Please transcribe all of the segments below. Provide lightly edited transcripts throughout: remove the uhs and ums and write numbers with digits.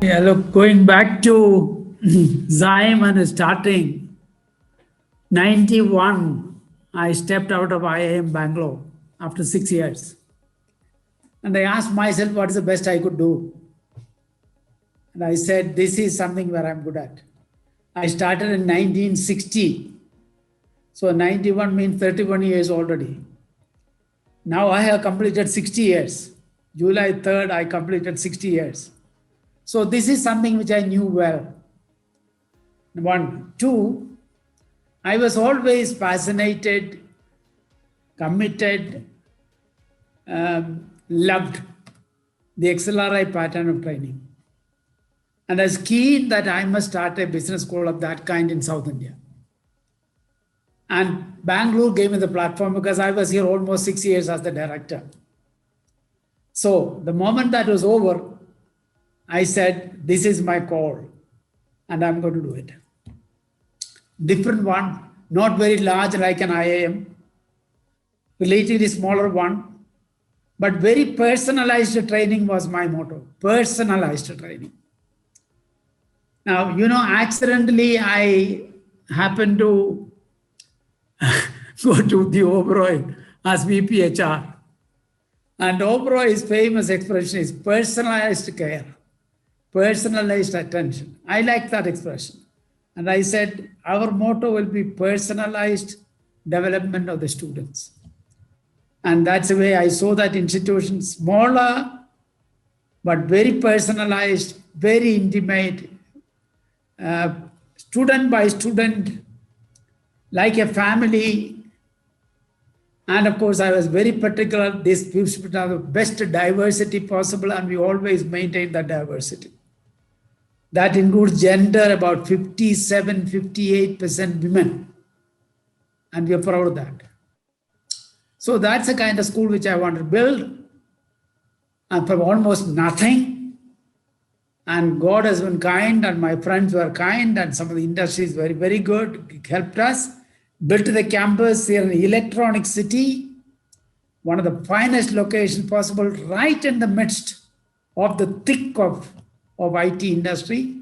Yeah, look, going back to XIME and starting, 91, I stepped out of IIM Bangalore after 6 years. And I asked myself, what is the best I could do? And I said, this is something where I'm good at. I started in 1960. So 91 means 31 years already. Now I have completed 60 years. July 3rd, I completed 60 years. So this is something which I knew well. One. Two, I was always fascinated, committed, loved the XLRI pattern of training. And I was keen that I must start a business school of that kind in South India. And Bangalore gave me the platform because I was here almost 6 years as the director. So the moment that was over, I said, this is my call and I'm going to do it. Different one, not very large like an IIM, relatively smaller one, but very personalized training was my motto, personalized training. Now, accidentally I happened to go to the Oberoi as VP HR. And Oberoi's famous expression is personalized care, personalized attention. I like that expression. And I said, our motto will be personalized development of the students. And that's the way I saw that institution, smaller, but very personalized, very intimate, student by student, like a family. And of course, I was very particular, this should have the best diversity possible, and we always maintain that diversity. That includes gender, about 57, 58% women. And we are proud of that. So that's the kind of school which I want to build. And from almost nothing. And God has been kind, and my friends were kind, and some of the industry is very, very good, helped us. Built the campus here in Electronic City, one of the finest locations possible, right in the midst of the thick of IT industry.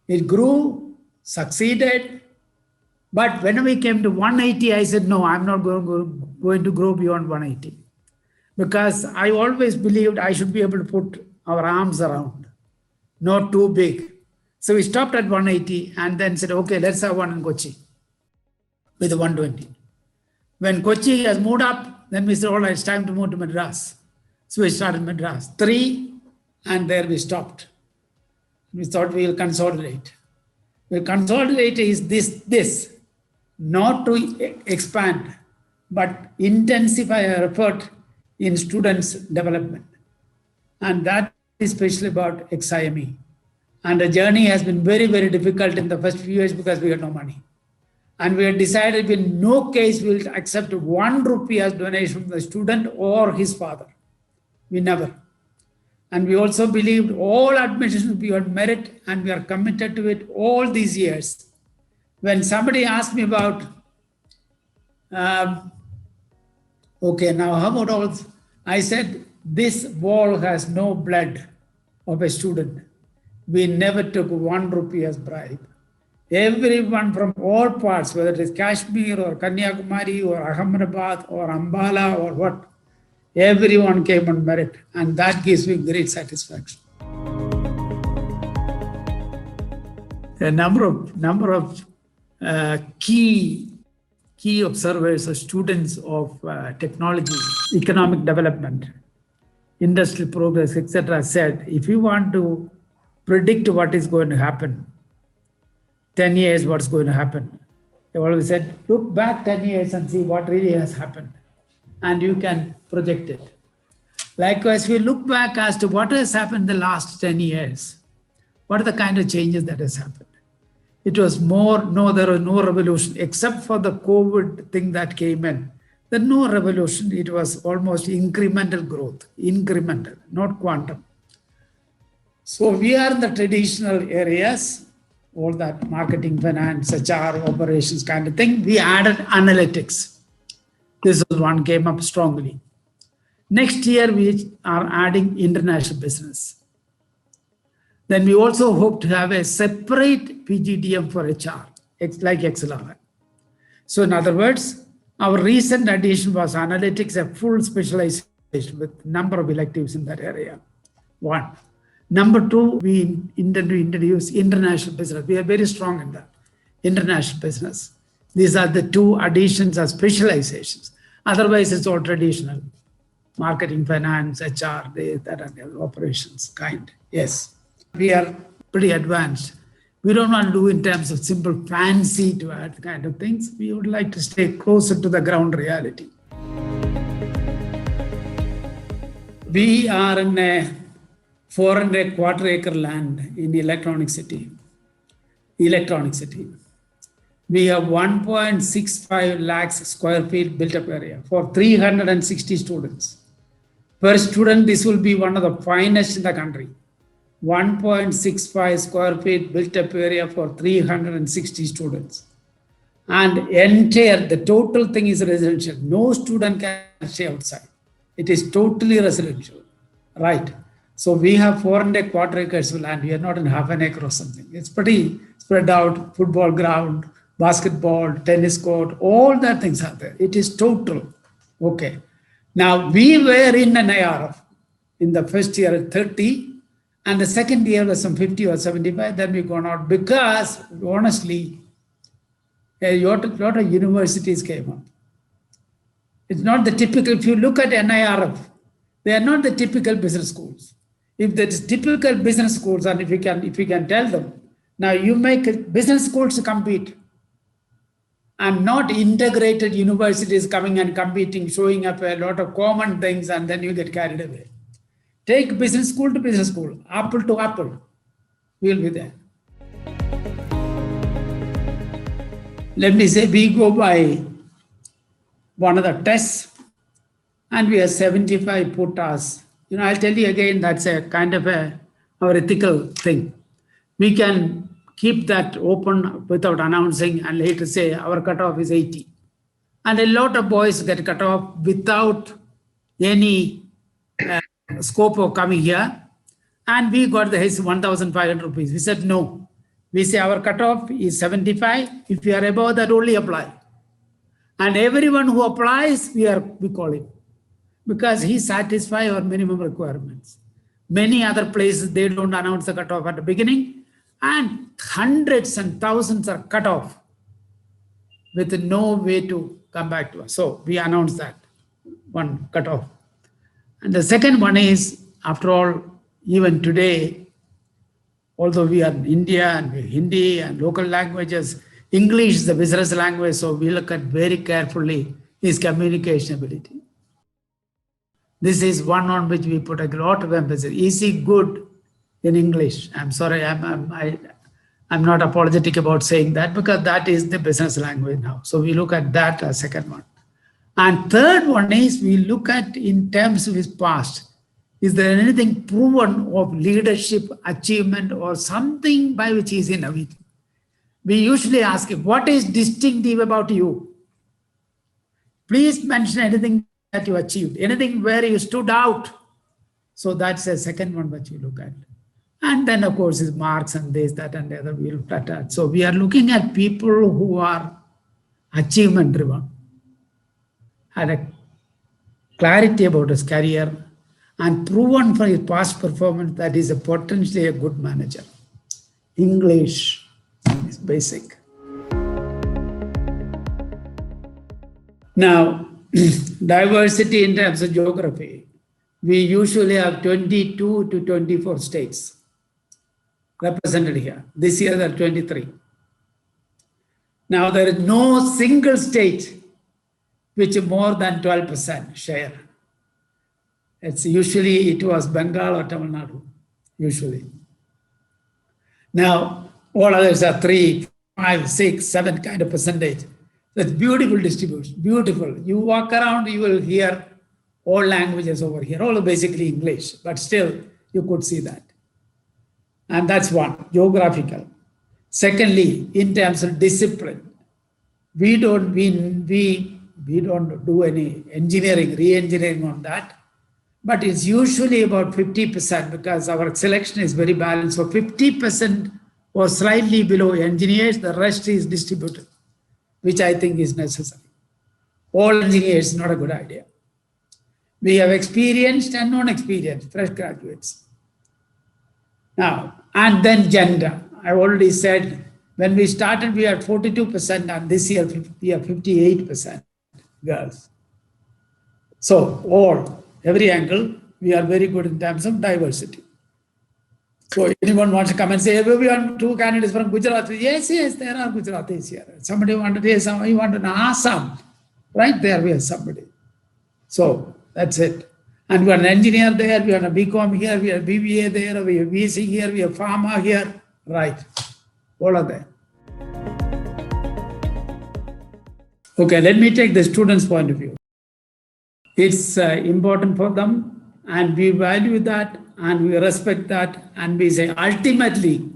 It grew, succeeded, but when we came to 180, I said, no, I'm not going to grow beyond 180. Because I always believed I should be able to put our arms around, not too big. So we stopped at 180 and then said, okay, let's have one in Kochi with 120. When Kochi has moved up, then we said, all right, it's time to move to Madras. So we started Madras. 3, and there we stopped. We thought we will consolidate. Well, consolidate is this, not to expand, but intensify our effort in students' development. And that is especially about XIME. And the journey has been very, very difficult in the first few years because we had no money. And we had decided in no case we will accept 1 rupee as donation from the student or his father. We never. And we also believed all admissions will be on merit, and we are committed to it all these years. When somebody asked me about, okay, now how about all, I said, this wall has no blood of a student. We never took 1 rupee as bribe. Everyone from all parts, whether it is Kashmir or Kanyakumari or Ahmedabad or Ambala or what, everyone came on merit, and that gives me great satisfaction. A number of key observers or students of technology, economic development, industrial progress, etc., said, if you want to predict what is going to happen, 10 years, what's going to happen? They always said, look back 10 years and see what really has happened, and you can project it. Likewise, we look back as to what has happened in the last 10 years. What are the kind of changes that has happened? It was there was no revolution, except for the COVID thing that came in. There was no revolution. It was almost incremental growth, incremental, not quantum. So we are in the traditional areas, all that marketing, finance, HR, operations kind of thing. We added analytics. This is one came up strongly. Next year, we are adding international business. Then we also hope to have a separate PGDM for HR, like XLR. So in other words, our recent addition was analytics, a full specialization with number of electives in that area. One. Number two, we intend to introduce international business. We are very strong in that, international business. These are the two additions as specializations. Otherwise, it's all traditional. Marketing, finance, HR, that and the other operations kind. Yes, we are pretty advanced. We don't want to do in terms of simple fancy to add kind of things. We would like to stay closer to the ground reality. We are in a 4.25 acre land in Electronic City. We have 1.65 lakhs square feet built up area for 360 students. Per student, this will be one of the finest in the country. 1.65 square feet built up area for 360 students. And the total thing is residential. No student can stay outside. It is totally residential, right? So we have 4.25 acres of land. We are not in half an acre or something. It's pretty spread out, football ground, basketball, tennis court, all that things are there. It is total. Okay. Now we were in an IRF in the first year at 30, and the second year was some 50 or 75. Then we gone out because honestly, a lot of universities came up. It's not the typical, if you look at NIRF, they are not the typical business schools. If there is typical business schools, and if you can tell them, now you make business schools to compete, and not integrated universities coming and competing, showing up a lot of common things, and then you get carried away. Take business school to business school, apple to apple, we'll be there. Let me say we go by one of the tests, and we have 75 quotas. I'll tell you again, that's a kind of our ethical thing. We can keep that open without announcing and later say our cutoff is 80. And a lot of boys get cut off without any scope of coming here. And we got the 1,500 rupees. We said no. We say our cutoff is 75. If you are above that, only apply. And everyone who applies, we call him, because he satisfies our minimum requirements. Many other places, they don't announce the cutoff at the beginning, and hundreds and thousands are cut off with no way to come back to us. So we announced that one cutoff. And the second one is, after all, even today, although we are in India and we Hindi and local languages, English is the business language, so we look at very carefully his communication ability. This is one on which we put a lot of emphasis. Is he good in English? I'm sorry, I'm not apologetic about saying that, because that is the business language now. So we look at that as second one. And third one is we look at in terms of his past. Is there anything proven of leadership, achievement, or something by which he is innovative? We usually ask him, what is distinctive about you? Please mention anything that you achieved, anything where you stood out. So that's the second one that you look at. And then, of course, his marks and this, that, and the other, we look at that. So we are looking at people who are achievement driven, had a clarity about his career, and proven for his past performance that he's potentially a good manager. English is basic. Now, diversity in terms of geography. We usually have 22 to 24 states represented here. This year there are 23. Now there is no single state which is more than 12% share. It was Bengal or Tamil Nadu, usually. Now, all others are 3, 5, 6, 7 kind of percentage. That's beautiful distribution, beautiful. You walk around, you will hear all languages over here, all basically English, but still you could see that. And that's one, geographical. Secondly, in terms of discipline, we don't do any engineering, re-engineering on that. but it's usually about 50% because our selection is very balanced. So 50% or slightly below engineers, the rest is distributed, which I think is necessary. All engineers is not a good idea. We have experienced and non-experienced fresh graduates. Now, and then gender. I already said when we started, we had 42%, and this year we are 58% girls. So every angle, we are very good in terms of diversity. So anyone wants to come and say, we want 2 candidates from Gujarat. Yes, there are Gujaratis here. Somebody wanted to say, somebody wanted an Assam. Right there, we have somebody. So that's it. And we have an engineer there, we have a BCom here, we have BBA there, we have VC here, we have pharma here. Right. All are there. Okay, let me take the student's point of view. It's important for them, and we value that, and we respect that, and we say ultimately,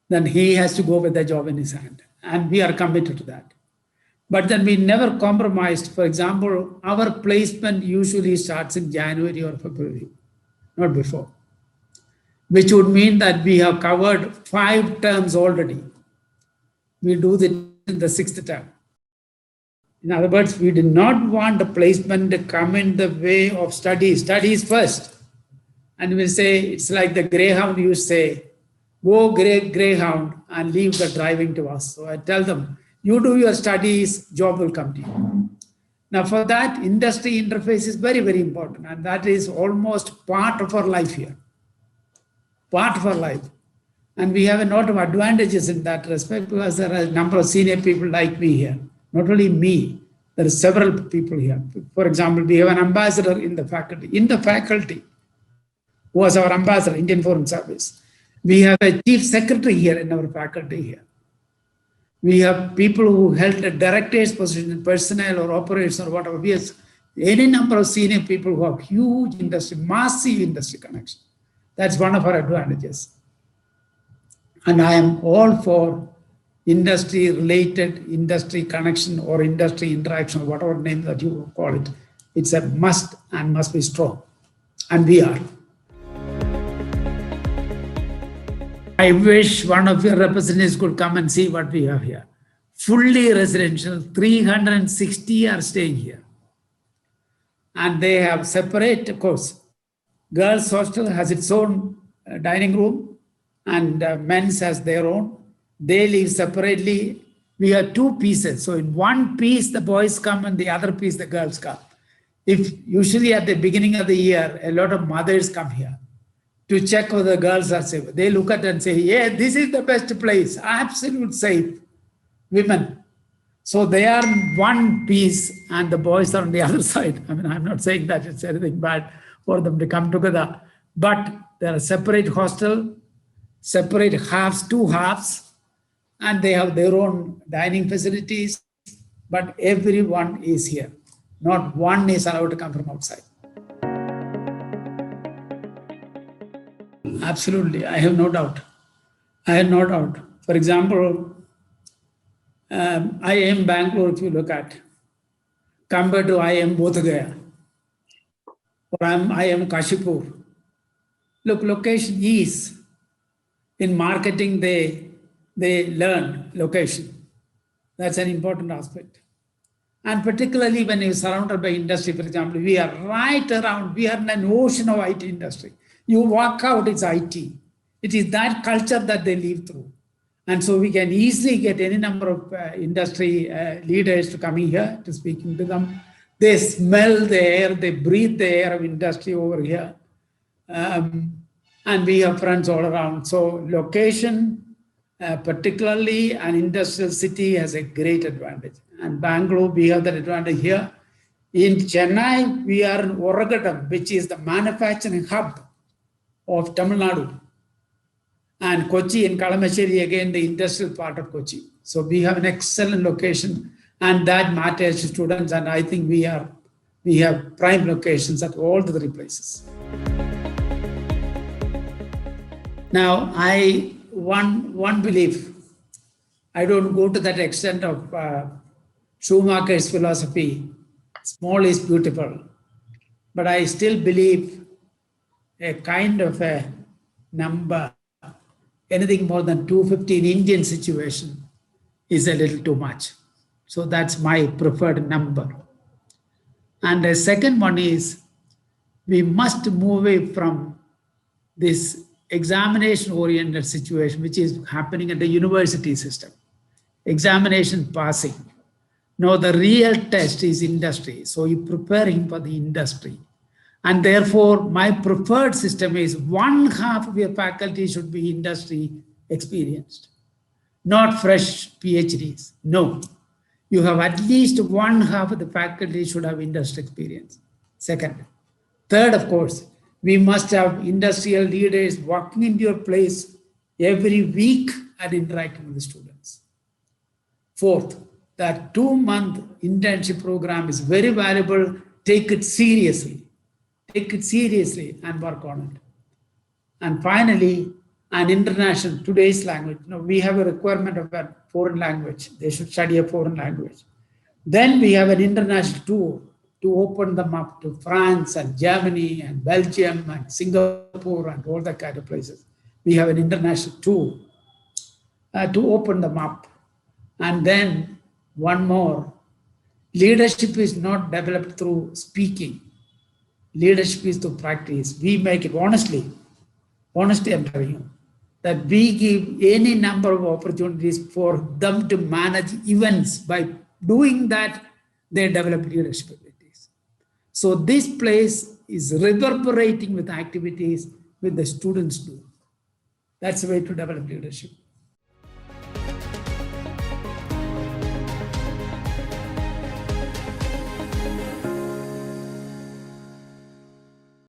then he has to go with the job in his hand, and we are committed to that. But then we never compromised. For example, our placement usually starts in January or February, not before, which would mean that we have covered 5 terms already. We do it in the 6th term. In other words, we did not want the placement to come in the way of studies. Studies first. And we say, it's like the Greyhound, you say, go Greyhound and leave the driving to us. So I tell them, you do your studies, job will come to you. Now for that, industry interface is very, very important. And that is almost part of our life here. Part of our life. And we have a lot of advantages in that respect because there are a number of senior people like me here. Not only me, there are several people here. For example, we have an ambassador in the faculty. In the faculty, who was our ambassador, Indian Foreign Service. We have a chief secretary here in our faculty here. We have people who held a director's position in personnel or operations or whatever. We have any number of senior people who have huge industry, massive industry connection. That's one of our advantages. And I am all for industry-related industry connection or industry interaction, or whatever name that you call it. It's a must and must be strong. And we are. I wish one of your representatives could come and see what we have here. Fully residential, 360 are staying here. And they have separate, of course, girls' hostel has its own dining room, and men's has their own. They live separately. We have 2 pieces. So in one piece, the boys come, and the other piece, the girls come. If usually at the beginning of the year, a lot of mothers come here to check whether the girls are safe. They look at it and say, yeah, this is the best place, absolute safe, women. So they are one piece and the boys are on the other side. I mean, I'm not saying that it's anything bad for them to come together, but there are separate hostel, separate halves, 2 halves, and they have their own dining facilities, but everyone is here. Not one is allowed to come from outside. Absolutely, I have no doubt. I have no doubt. For example, IIM Bangalore, if you look at, compared to IIM Bodhgaya, or IIM Kashipur, look, location is, in marketing, they learn location. That's an important aspect. And particularly when you're surrounded by industry, for example, we are right around, we are in an ocean of IT industry. You walk out, it's IT. It is that culture that they live through. And so we can easily get any number of industry leaders to come in here, to speaking to them. They smell the air, they breathe the air of industry over here. And we have friends all around. So location, particularly an industrial city, has a great advantage. And Bangalore, we have that advantage here. In Chennai, we are in Oragadam, which is the manufacturing hub of Tamil Nadu. And Kochi and Kalamasheri, again, the industrial part of Kochi. So we have an excellent location, and that matters to students. And I think we have prime locations at all the 3 places. Now, one belief, I don't go to that extent of Schumacher's philosophy, small is beautiful. but I still believe a kind of a number, anything more than 250 in Indian situation is a little too much. So that's my preferred number. And the second one is we must move away from this examination-oriented situation, which is happening at the university system. Examination passing. No, the real test is industry. So you're preparing for the industry. And therefore, my preferred system is 1/2 of your faculty should be industry experienced, not fresh PhDs. No, you have at least 1/2 of the faculty should have industry experience. Second. Third, of course, we must have industrial leaders walking into your place every week and interacting with the students. Fourth, that 2-month internship program is very valuable. Take it seriously. Take it seriously and work on it. And finally, an international, today's language. We have a requirement of a foreign language. They should study a foreign language. Then we have an international tour to open them up to France and Germany and Belgium and Singapore and all that kind of places. We have an international tour to open them up. And then one more, leadership is not developed through speaking. Leadership is through practice. We make it honestly I'm telling you, that we give any number of opportunities for them to manage events. By doing that, they develop leadership abilities. So this place is reverberating with activities with the students do. That's the way to develop leadership.